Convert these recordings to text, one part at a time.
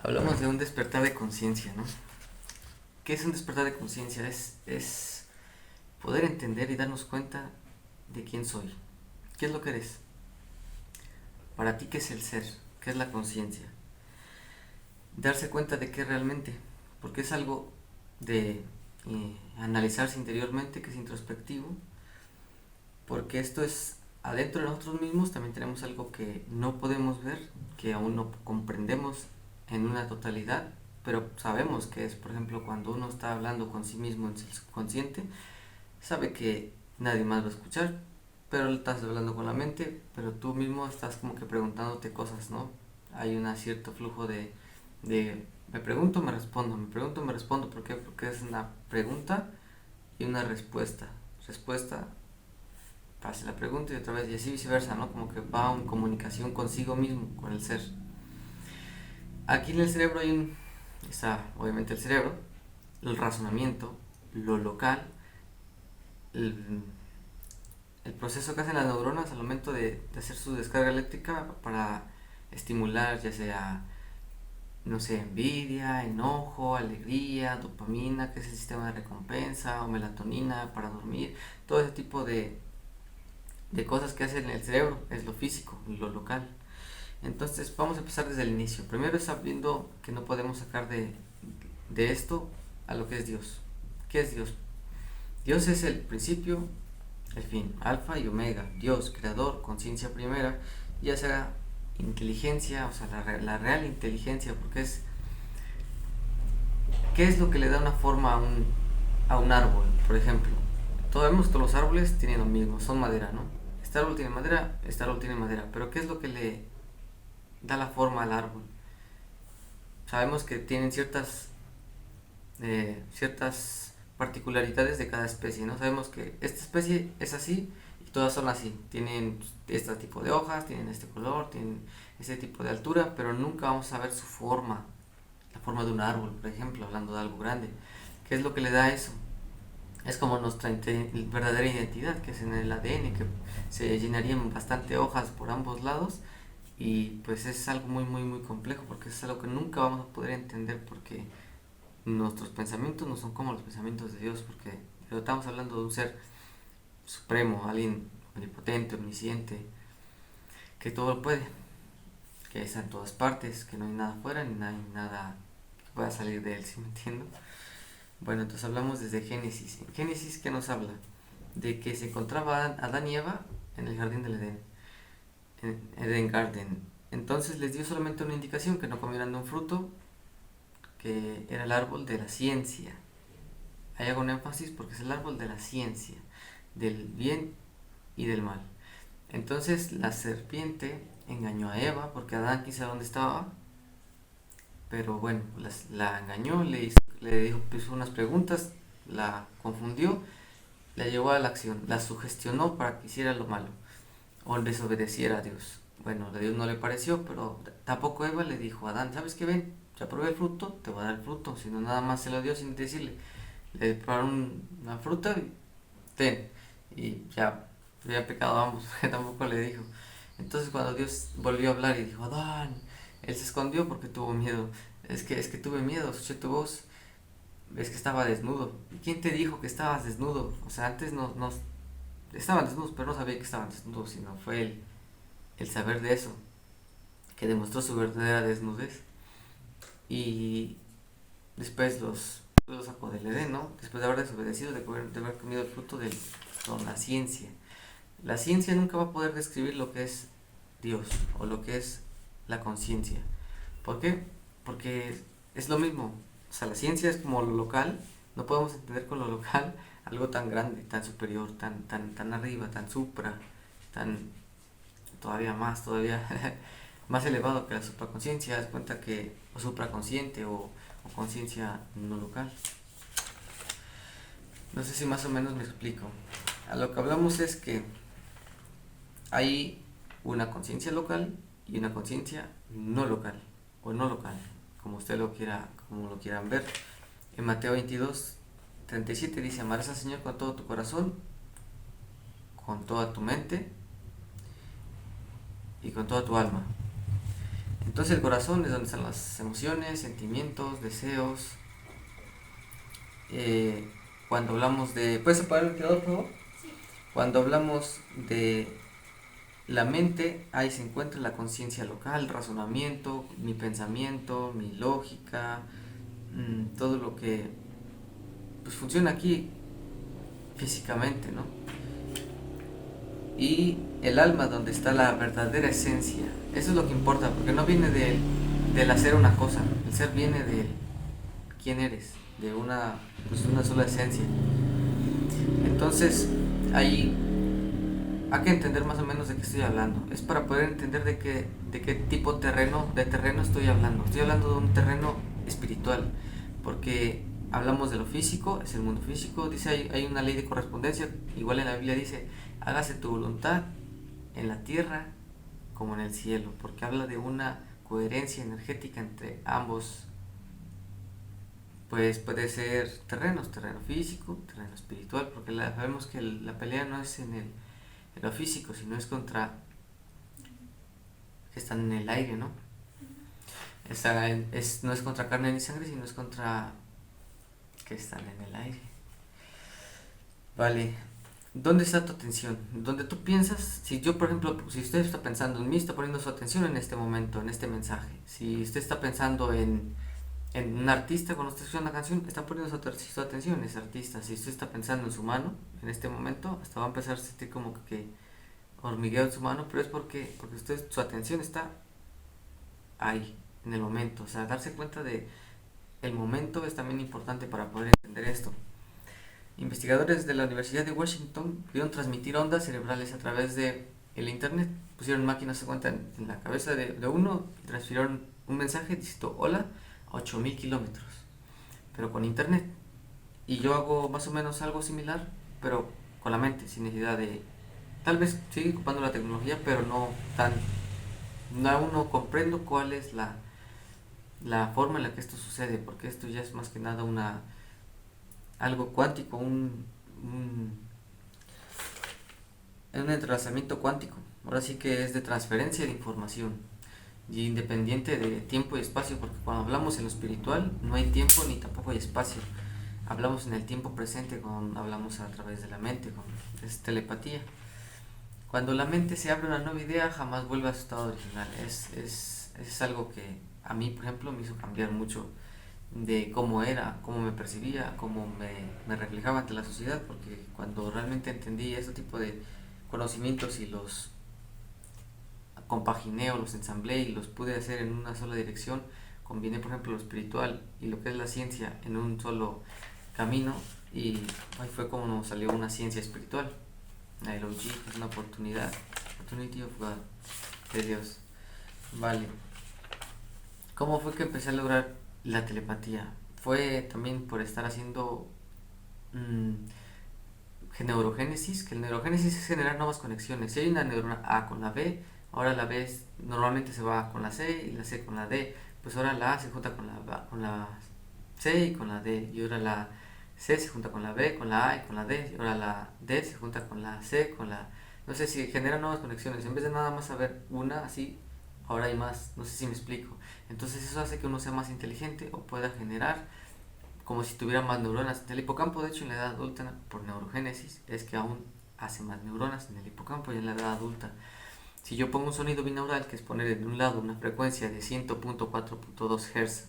Hablamos de un despertar de conciencia, ¿no? ¿Qué es un despertar de conciencia? Es poder entender y darnos cuenta de quién soy. ¿Qué es lo que eres? Para ti, ¿qué es el ser? ¿Qué es la conciencia? Darse cuenta de qué realmente, porque es algo de analizarse interiormente, que es introspectivo, porque esto es adentro de nosotros mismos. También tenemos algo que no podemos ver, que aún no comprendemos en una totalidad, pero sabemos que es, por ejemplo, cuando uno está hablando con sí mismo en el subconsciente, sabe que nadie más va a escuchar, pero estás hablando con la mente, pero tú mismo estás como que preguntándote cosas, ¿no? Hay un cierto flujo de me pregunto, me respondo, me pregunto, me respondo. ¿Por qué? Porque es una pregunta y una respuesta. Respuesta, hace la pregunta y otra vez, y así viceversa, ¿no? Como que va en comunicación consigo mismo, con el ser. Aquí en el cerebro está obviamente el cerebro, el razonamiento, lo local, el, el proceso que hacen las neuronas al momento de hacer su descarga eléctrica para estimular ya sea, no sé, envidia, enojo, alegría, dopamina, que es el sistema de recompensa, o melatonina para dormir, todo ese tipo de cosas que hacen en el cerebro, es lo físico, lo local. Entonces vamos a empezar desde el inicio. Primero es sabiendo que no podemos sacar de esto a lo que es Dios. ¿Qué es Dios? Dios es el principio, el fin, alfa y omega. Dios, creador, conciencia primera, ya sea inteligencia, o sea, la real inteligencia, porque es, ¿qué es lo que le da una forma a un árbol? Por ejemplo, todos vemos que los árboles tienen lo mismo, son madera, ¿no? Este árbol tiene madera, este árbol tiene madera, pero ¿qué es lo que le da la forma al árbol? Sabemos que tienen ciertas particularidades de cada especie, ¿no? Sabemos que esta especie es así y todas son así. Tienen este tipo de hojas, tienen este color, tienen este tipo de altura, pero nunca vamos a ver su forma, la forma de un árbol, por ejemplo, hablando de algo grande. ¿Qué es lo que le da eso? Es como nuestra verdadera identidad, que es en el ADN, que se llenarían bastante hojas por ambos lados, y pues es algo muy muy muy complejo, porque es algo que nunca vamos a poder entender, porque nuestros pensamientos no son como los pensamientos de Dios, porque estamos hablando de un ser supremo, alguien omnipotente, omnisciente, que todo lo puede, que está en todas partes, que no hay nada afuera ni hay nada que pueda salir de él, ¿sí me entiendo? Bueno, entonces hablamos desde Génesis. En Génesis, ¿qué nos habla? De que se encontraba Adán y Eva en el jardín del Edén, en Eden Garden. Entonces les dio solamente una indicación, que no comieran de un fruto, que era el árbol de la ciencia. Hay hago un énfasis porque es el árbol de la ciencia, del bien y del mal. Entonces la serpiente engañó a Eva, porque Adán quiso saber dónde estaba, pero bueno, la engañó, le dijo, puso unas preguntas, la confundió, la llevó a la acción, la sugestionó para que hiciera lo malo o desobedeciera a Dios. Bueno, a Dios no le pareció, pero tampoco Eva le dijo a Adán, ¿sabes qué? Ven, ya probé el fruto, te voy a dar el fruto, sino nada más se lo dio sin decirle. Le prepararon una fruta y ten, y ya había pecado ambos, tampoco le dijo. Entonces cuando Dios volvió a hablar y dijo, Adán, él se escondió porque tuvo miedo. Es que tuve miedo, escuché tu voz, es que estaba desnudo. ¿Y quién te dijo que estabas desnudo? O sea, antes no estaban desnudos, pero no sabía que estaban desnudos, sino fue el saber de eso que demostró su verdadera desnudez. Y después los sacó del Edén, ¿no? Después de haber desobedecido, de haber comido el fruto con la ciencia. La ciencia nunca va a poder describir lo que es Dios o lo que es la conciencia. ¿Por qué? Porque es lo mismo. O sea, la ciencia es como lo local. No podemos entender con lo local algo tan grande, tan superior, tan arriba, tan supra, tan todavía más, todavía más elevado que la supraconciencia. Das cuenta que, o supraconsciente o conciencia no local. No sé si más o menos me explico. A lo que hablamos es que hay una conciencia local y una conciencia no local o no local, como usted lo quiera, como lo quieran ver. En Mateo 22:37 dice: amarás al Señor con todo tu corazón, con toda tu mente y con toda tu alma. Entonces el corazón es donde están las emociones, sentimientos, deseos. Eh, Cuando hablamos de... ¿Puedes apagar el ventilador, por favor? Cuando hablamos de la mente, ahí se encuentra la conciencia local, el razonamiento, mi pensamiento, mi lógica, todo lo que pues funciona aquí físicamente, ¿no? Y el alma, donde está la verdadera esencia. Eso es lo que importa, porque no viene del hacer una cosa. El ser viene de quién eres, de pues una sola esencia. Entonces, ahí hay que entender más o menos de qué estoy hablando. Es para poder entender de qué tipo de terreno estoy hablando. Estoy hablando de un terreno espiritual, porque hablamos de lo físico, es el mundo físico. Dice, hay una ley de correspondencia, igual en la Biblia dice, hágase tu voluntad en la tierra como en el cielo, porque habla de una coherencia energética entre ambos. Pues puede ser terreno físico, terreno espiritual, porque sabemos que la pelea no es en lo físico, sino es contra que están en el aire, ¿no? No es contra carne ni sangre, sino es contra que están en el aire. Vale, ¿dónde está tu atención? Donde tú piensas, si yo por ejemplo, si usted está pensando en mí, está poniendo su atención en este momento, en este mensaje. Si usted está pensando en un artista cuando usted escucha una canción, está poniendo su atención en ese artista. Si usted está pensando en su mano, en este momento, hasta va a empezar a sentir como que hormigueo en su mano, pero es porque usted, su atención está ahí, en el momento. O sea, darse cuenta de el momento es también importante para poder entender esto. Investigadores de la Universidad de Washington pudieron transmitir ondas cerebrales a través de el internet. Pusieron máquinas, se cuenta, en la cabeza de uno y transfirieron un mensaje diciendo hola a 8000 kilómetros, pero con internet. Y yo hago más o menos algo similar, pero con la mente, sin necesidad de... Tal vez sigue ocupando la tecnología, pero no tan... No, aún no comprendo cuál es la forma en la que esto sucede, porque esto ya es más que nada algo cuántico, un entrelazamiento cuántico. Ahora sí que es de transferencia de información y independiente de tiempo y espacio, porque cuando hablamos en lo espiritual no hay tiempo ni tampoco hay espacio. Hablamos en el tiempo presente cuando hablamos a través de la mente, es telepatía. Cuando la mente se abre a una nueva idea, jamás vuelve a su estado original. Es algo que a mí, por ejemplo, me hizo cambiar mucho de cómo era, cómo me percibía, cómo me reflejaba ante la sociedad, porque cuando realmente entendí ese tipo de conocimientos y los compaginé o los ensamblé y los pude hacer en una sola dirección, combiné por ejemplo lo espiritual y lo que es la ciencia en un solo camino, y ahí fue como nos salió una ciencia espiritual, la LOG, que es una oportunidad, Opportunity of God, de Dios. Vale, ¿cómo fue que empecé a lograr la telepatía? Fue también por estar haciendo mmm, neurogénesis, que el neurogénesis es generar nuevas conexiones. Si hay una neurona A con la B, ahora la B normalmente se va con la C y la C con la D, pues ahora la A se junta con la C y con la D, y ahora la C se junta con la B, con la A y con la D, y ahora la D se junta con la C, con la... No sé si genera nuevas conexiones, en vez de nada más saber una así, ahora hay más, no sé si me explico. Entonces eso hace que uno sea más inteligente o pueda generar como si tuviera más neuronas. El hipocampo, de hecho, en la edad adulta, por neurogénesis, es que aún hace más neuronas en el hipocampo y en la edad adulta. Si yo pongo un sonido binaural, que es poner de un lado una frecuencia de 100.4.2 Hz,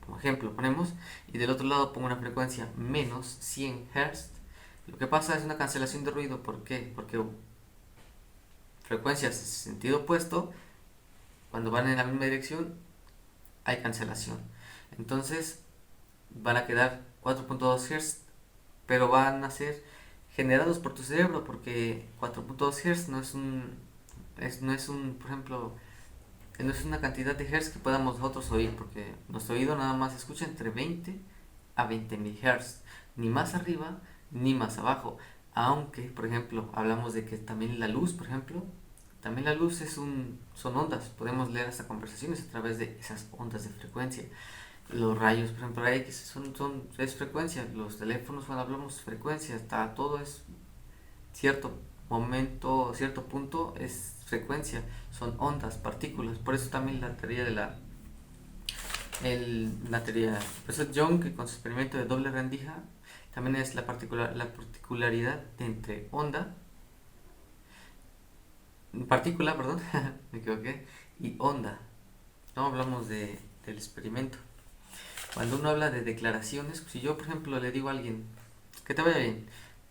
como ejemplo ponemos, y del otro lado pongo una frecuencia menos 100 Hz, lo que pasa es una cancelación de ruido. ¿Por qué? Porque frecuencias en sentido opuesto, cuando van en la misma dirección, hay cancelación. Entonces van a quedar 4.2 Hz, pero van a ser generados por tu cerebro, porque 4.2 Hz no es un, por ejemplo, no es una cantidad de Hz que podamos nosotros oír, porque nuestro oído nada más escucha entre 20 a 20.000 Hz, ni más arriba ni más abajo. Aunque, por ejemplo, hablamos de que también la luz, por ejemplo, también la luz son ondas, podemos leer hasta conversaciones a través de esas ondas de frecuencia. Los rayos, por ejemplo, X es frecuencia. Los teléfonos, cuando hablamos frecuencia, todo es cierto momento, cierto punto es frecuencia, son ondas, partículas. Por eso también la teoría de la teoría, por eso Young, que con su experimento de doble rendija, también es la particularidad de entre onda, partícula, perdón, me equivoqué, y onda. No hablamos del experimento. Cuando uno habla de declaraciones, si yo por ejemplo le digo a alguien que te vaya bien,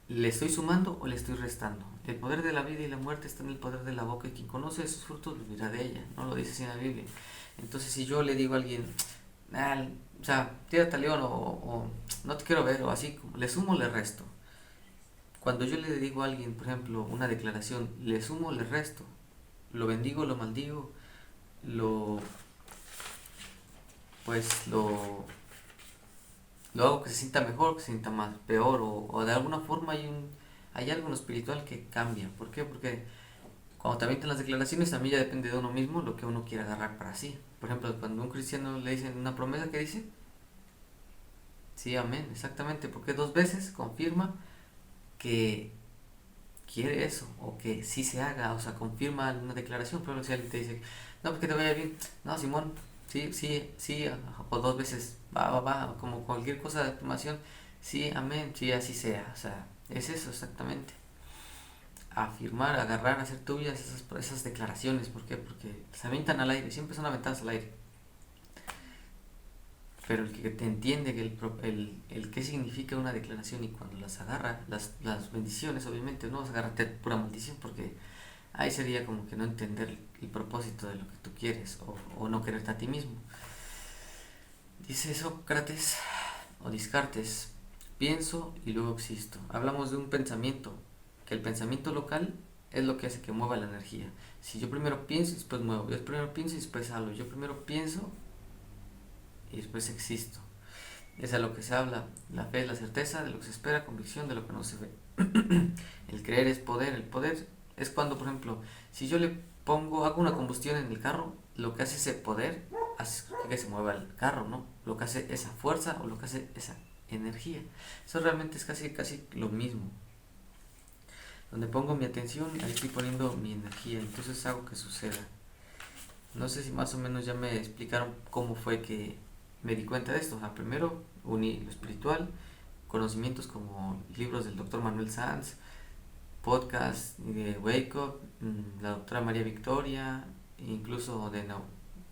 ¿le estoy sumando o le estoy restando? El poder de la vida y la muerte está en el poder de la boca y quien conoce esos frutos vivirá de ella, no lo dice así en la Biblia. Entonces si yo le digo a alguien, ah, o sea, tírate al león o no te quiero ver o así, le sumo o le resto. Cuando yo le digo a alguien, por ejemplo, una declaración, le sumo o le resto, lo bendigo, lo maldigo, lo pues lo hago que se sienta mejor, que se sienta más peor, o de alguna forma hay algo en lo espiritual que cambia. ¿Por qué? Porque cuando te avientan las declaraciones, también ya depende de uno mismo lo que uno quiera agarrar para sí. Por ejemplo, cuando a un cristiano le dicen una promesa, ¿qué dice? Sí, amén, exactamente, porque dos veces confirma que quiere eso, o que sí se haga, o sea, confirma una declaración. Por ejemplo, si alguien te dice, no, pues que te vaya bien, no, Simón, sí, sí, sí, o dos veces, va, como cualquier cosa de afirmación, sí, amén, sí, así sea, o sea, es eso exactamente. Afirmar, agarrar, hacer tuyas esas declaraciones. ¿Por qué? Porque se aventan al aire, siempre son aventadas al aire. Pero el que te entiende que el qué significa una declaración y cuando las agarra, las bendiciones, obviamente, no vas a agarrarte pura maldición porque ahí sería como que no entender el propósito de lo que tú quieres o no quererte a ti mismo. Dice Sócrates o Descartes, pienso y luego existo. Hablamos de un pensamiento, que el pensamiento local es lo que hace que mueva la energía. Si yo primero pienso y después muevo, yo primero pienso y después hablo, yo primero pienso y después existo. Es a lo que se habla. La fe es la certeza de lo que se espera, convicción de lo que no se ve. El creer es poder. El poder es cuando, por ejemplo, si yo le hago una combustión en el carro, lo que hace ese poder hace que se mueva el carro, ¿no? Lo que hace esa fuerza o lo que hace esa energía. Eso realmente es casi lo mismo. Donde pongo mi atención, ahí estoy poniendo mi energía. Entonces hago que suceda. No sé si más o menos ya me explicaron cómo fue que me di cuenta de esto. O sea, primero uní lo espiritual, conocimientos como libros del doctor Manuel Sanz, podcast de Wake Up, la doctora María Victoria, incluso de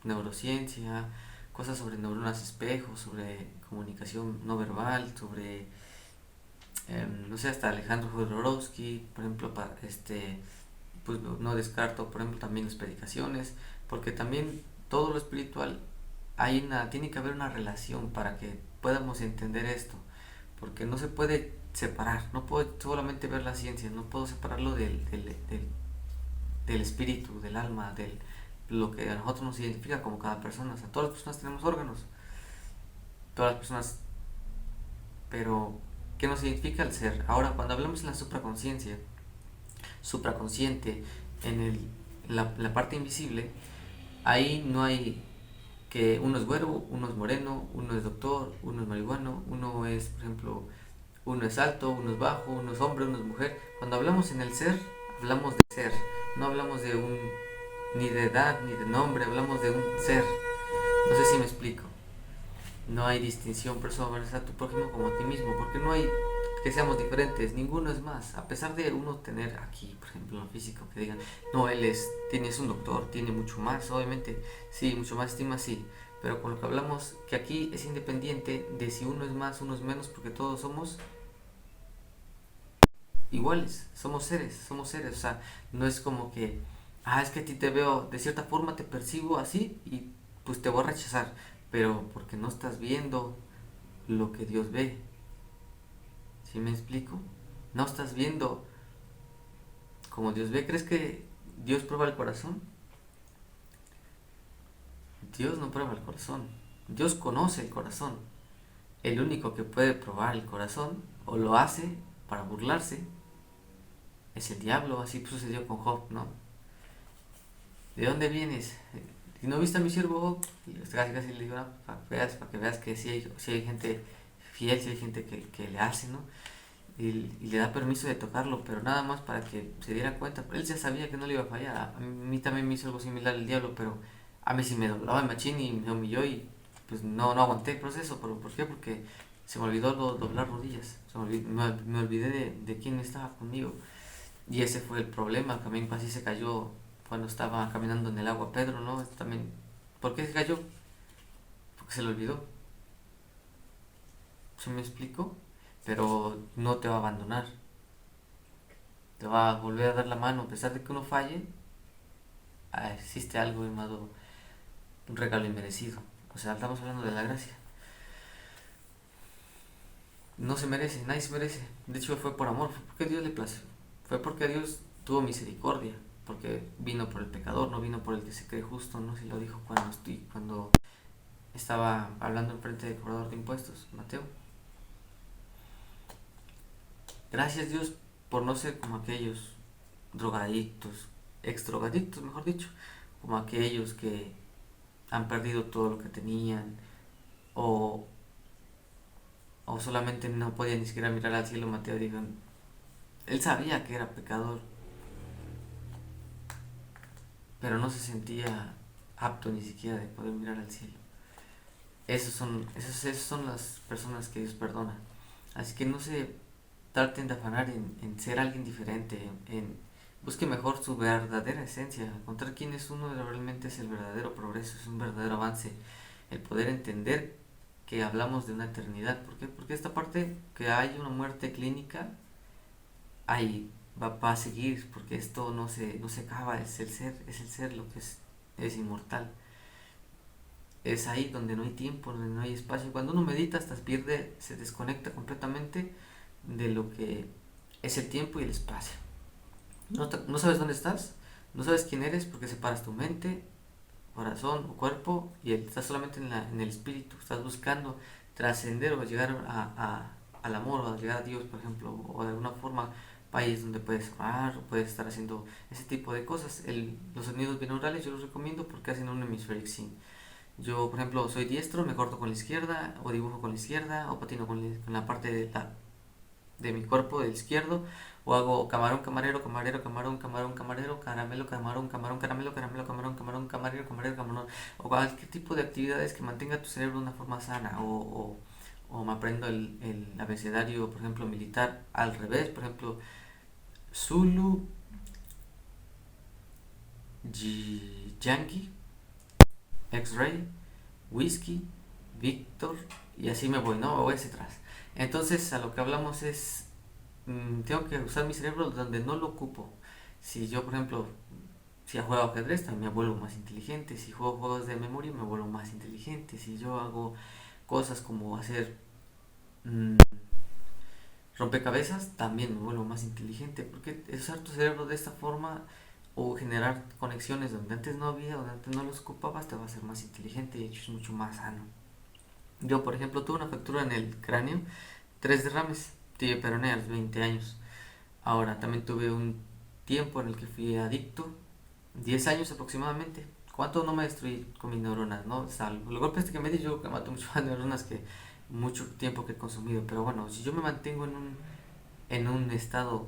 neurociencia, cosas sobre neuronas espejo, sobre comunicación no verbal, sobre, no sé, hasta Alejandro Jodorowsky, por ejemplo, pues no descarto, por ejemplo, también las predicaciones, porque también todo lo espiritual tiene que haber una relación para que podamos entender esto, porque no se puede separar, no puedo solamente ver la ciencia, no puedo separarlo del espíritu, del alma, del lo que a nosotros nos identifica como cada persona. O sea, todas las personas tenemos órganos, todas las personas, pero ¿qué nos identifica el ser? Ahora, cuando hablamos en la supraconciencia, supraconsciente, la parte invisible, ahí no hay que uno es güero, uno es moreno, uno es doctor, uno es marihuano, uno es, por ejemplo, uno es alto, uno es bajo, uno es hombre, uno es mujer. Cuando hablamos en el ser, hablamos de ser, no hablamos ni de edad, ni de nombre, hablamos de un ser. No sé si me explico. No hay distinción, por eso amarás a tu prójimo como a ti mismo, porque no hay que seamos diferentes, ninguno es más. A pesar de uno tener aquí, por ejemplo, en lo físico, que digan, no, es un doctor, tiene mucho más, obviamente, sí, mucho más estima, sí. Pero con lo que hablamos, que aquí es independiente de si uno es más, uno es menos, porque todos somos iguales, somos seres, o sea, no es como que, es que a ti te veo, de cierta forma te percibo así y pues te voy a rechazar, pero porque no estás viendo lo que Dios ve. ¿Sí me explico? No estás viendo como Dios ve. ¿Crees que Dios prueba el corazón? Dios no prueba el corazón. Dios conoce el corazón. El único que puede probar el corazón o lo hace para burlarse es el diablo. Así sucedió con Job, ¿no? ¿De dónde vienes? ¿Y no viste a mi siervo Job? Casi le digo, para que veas que sí hay gente fiel, sí hay gente que le hace, ¿no? y le da permiso de tocarlo, pero nada más para que se diera cuenta. Él ya sabía que no le iba a fallar. A mí también me hizo algo similar el diablo, pero a mí sí me doblaba el machín y me humilló y pues no aguanté el proceso. ¿Pero por qué? Porque se me olvidó doblar rodillas. Me olvidé de quién estaba conmigo. Y ese fue el problema. También así se cayó cuando estaba caminando en el agua Pedro, ¿no? También, ¿por qué se cayó? Porque se le olvidó. ¿Se me explico? Pero no te va a abandonar. Te va a volver a dar la mano. A pesar de que uno falle, existe algo llamado un regalo inmerecido. O sea, estamos hablando de la gracia. No se merece, nadie se merece. De hecho, fue por amor, fue porque Dios le plació. Fue porque Dios tuvo misericordia. Porque vino por el pecador, no vino por el que se cree justo, ¿no? Si lo dijo cuando estaba hablando enfrente del cobrador de impuestos, Mateo. Gracias Dios por no ser como aquellos drogadictos, ex drogadictos, mejor dicho, como aquellos que han perdido todo lo que tenían o, o solamente no podían ni siquiera mirar al cielo. Mateo dijo, él sabía que era pecador, pero no se sentía apto ni siquiera de poder mirar al cielo. Esas son las personas que Dios perdona. Así que no se traten de afanar en ser alguien diferente, busque mejor su verdadera esencia, encontrar quién es uno realmente es el verdadero progreso, es un verdadero avance, el poder entender que hablamos de una eternidad. ¿Por qué? Porque esta parte que hay una muerte clínica, ahí va a seguir, porque esto no se acaba, es el ser lo que es inmortal. Es ahí donde no hay tiempo, donde no hay espacio. Cuando uno medita hasta se desconecta completamente de lo que es el tiempo y el espacio. No sabes dónde estás, no sabes quién eres porque separas tu mente, corazón o cuerpo y estás solamente en el espíritu. Estás buscando trascender o llegar al amor o a llegar a Dios, por ejemplo, o de alguna forma país donde puedes orar o puedes estar haciendo ese tipo de cosas. Los sonidos binaurales yo los recomiendo porque hacen un hemispheric sync. Yo, por ejemplo, soy diestro, me corto con la izquierda, o dibujo con la izquierda, o patino con la parte de mi cuerpo del izquierdo, o hago camarón, camarero, camarero, camarón, camarón, camarero, caramelo, camarón, camarón, caramelo, caramelo, camarón, camarón, camarero, camarero, camarón, o cualquier tipo de actividades que mantenga tu cerebro de una forma sana, o me aprendo el abecedario, por ejemplo, militar al revés, por ejemplo, Zulu, Yankee, X-Ray, Whisky, Víctor, y así me voy, ¿no? Me voy hacia atrás. Entonces, a lo que hablamos es, tengo que usar mi cerebro donde no lo ocupo. Si yo, por ejemplo, si juego ajedrez, también me vuelvo más inteligente. Si juego juegos de memoria, me vuelvo más inteligente. Si yo hago cosas como hacer mmm, rompecabezas, también me vuelvo más inteligente. Porque usar tu cerebro de esta forma o generar conexiones donde antes no había, donde antes no los ocupabas, te va a hacer más inteligente y es mucho más sano. Yo, por ejemplo, tuve una fractura en el cráneo, 3 derrames, tuve peroné a los 20 años. Ahora, también tuve un tiempo en el que fui adicto, 10 años aproximadamente. ¿Cuánto no me destruí con mis neuronas, no? O sea, los golpes que me di yo que mato mucho más neuronas que mucho tiempo que he consumido. Pero bueno, si yo me mantengo en un estado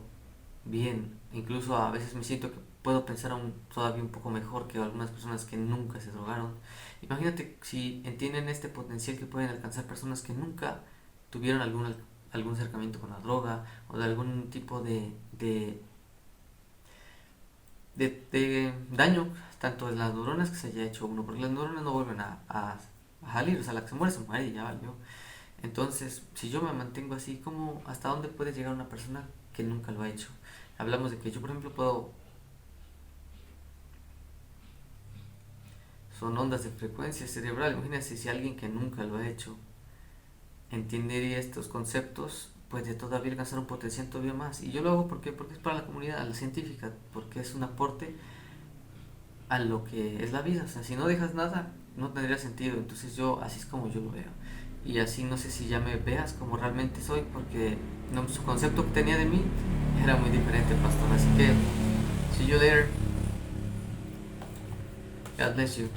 bien, incluso a veces me siento que puedo pensar aún todavía un poco mejor que algunas personas que nunca se drogaron. Imagínate si entienden este potencial que pueden alcanzar personas que nunca tuvieron algún acercamiento con la droga o de algún tipo de daño, tanto en las neuronas que se haya hecho uno, porque las neuronas no vuelven a salir, o sea, la que se muere y ya valió. Entonces, si yo me mantengo así, ¿hasta dónde puede llegar una persona que nunca lo ha hecho? Hablamos de que yo, por ejemplo, son ondas de frecuencia cerebral. Imagínense si alguien que nunca lo ha hecho entendería estos conceptos, puede todavía alcanzar un potencial todavía más. Y yo lo hago porque es para la comunidad, a la científica, porque es un aporte a lo que es la vida. O sea, si no dejas nada, no tendría sentido. Entonces así es como yo lo veo. Y así no sé si ya me veas como realmente soy, porque su concepto que tenía de mí era muy diferente, pastor. Así que, see you later. God bless you.